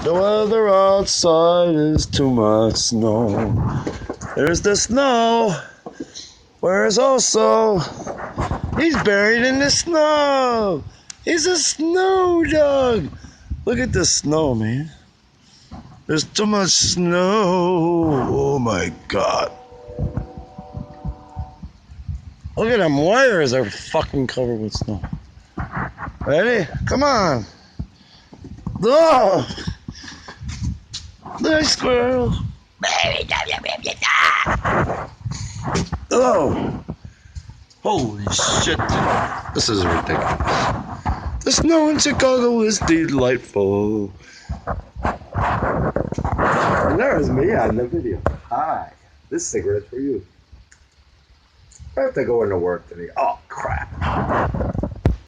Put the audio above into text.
The weather outside is too much snow. There's the snow. Where's also he's buried in the snow. He's a snow dog. Look at the snow, man. There's too much snow. Oh my God. Look at them wires are fucking covered with snow. Ready? Come on. Oh. Nice squirrel. Oh. Holy shit. This is ridiculous. The snow in Chicago is delightful. And there's me on the video. Hi. This cigarette's for you. I have to go into work today. Oh, crap.